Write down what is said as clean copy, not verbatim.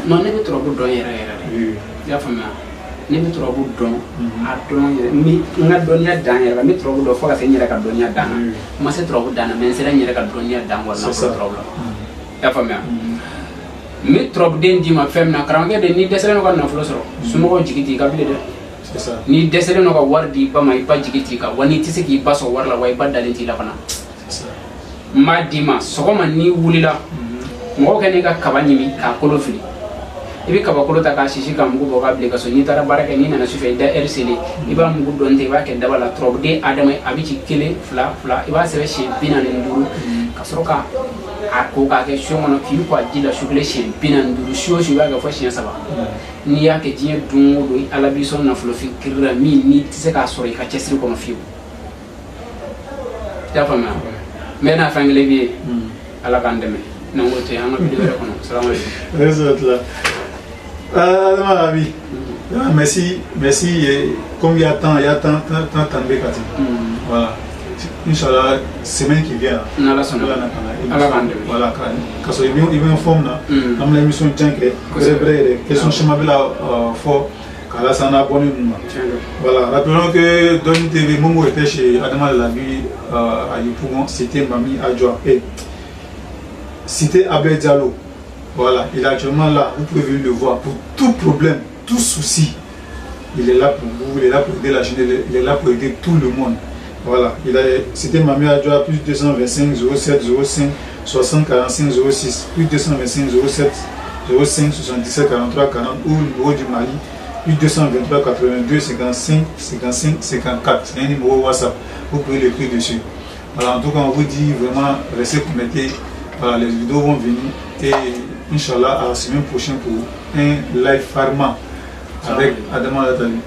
Non, ne bɛ turabu dɔn yɛrɛ yɛrɛ de. I y'a faamuya. Ne bɛ turabu dɔn a dɔn yɛrɛ n ka dɔnniya dan yɛrɛ la n bɛ turabu dɔn fo ka se n yɛrɛ ka dɔnniya dan na. N ma se turabu dan na mais n sera n yɛrɛ ka dɔnniya dan wala nafolo turabu la. I y'a faamuya. N bɛ turabuden d'i ma fɛn min na karamɔgɔkɛ de n'i dɛsɛlen don ka nafolo sɔrɔ somɔgɔw jigi t'i kan bilen dɛ. N'i dɛsɛlen don ka wari di i ba ma i ba jigi t'i kan wa n'i tɛ se k'i ba sɔrɔ wari la wa i ba dalen t'i la fana. N b'a d'i ma sɔgɔma n'i wulila mɔgɔ kɛ n'i ka kaba ɲimi k'a kolo fili. I bɛ kabakolo ta k'a sisi ka mugu bɔ k'a bilen ka so n'i taara baara kɛ n'i nana sufɛ i da heure selen i b'a mugu dɔn ten i b'a kɛ daba la turabuden Adama a bɛ ci 1 2 2 i b'a sɛbɛn siɲɛ 45 ka sɔrɔ ka a ko k'a kɛ son kɔnɔ k'i ko a ji la su kelen siɲɛ 45 su o su i b'a kɛ fo siɲɛ 3 n'i y'a kɛ diɲɛ don o don Ala b'i sɔn nafolofin kiri la min n'i tɛ se k'a sɔrɔ i ka cɛsiri kɔnɔ fiyewu. I y'a faamuya n bɛ n'a fɛn kelen f'i ye Ala k'an dɛmɛ n'an k'o to yen an ka video wɛrɛ kɔnɔ salamaleykum. Adama Abi, merci, comme il y a tant de Bekati. Voilà. Inch'Allah, semaine qui vient. Voilà, parce qu'il y a une forme là, dans l'émission de Tchanké, c'est vrai, question chez Mabila fort, car là, ça n'a pas abonné. Voilà, rappelons que Donny TV, Momo était chez Adama Labi à Yopougon, c'était Mami Adjoa. Et c'était Abel Diallo. Voilà, il est actuellement là, vous pouvez venir le voir pour tout problème, tout souci. Il est là pour vous, il est là pour aider la jeunesse, il est là pour aider tout le monde. Voilà, c'était Mami Adjoa, plus 225 07 05 60 45 06, plus 225 07 05 77 43 40 ou le numéro du Mali, plus 223 82 55 55 54. C'est un numéro WhatsApp, vous pouvez l'écrire dessus. Voilà, en tout cas, on vous dit vraiment, restez connectés. Voilà, les vidéos vont venir et Inch'Allah, à la semaine prochaine pour un live pharma avec Adama Latali.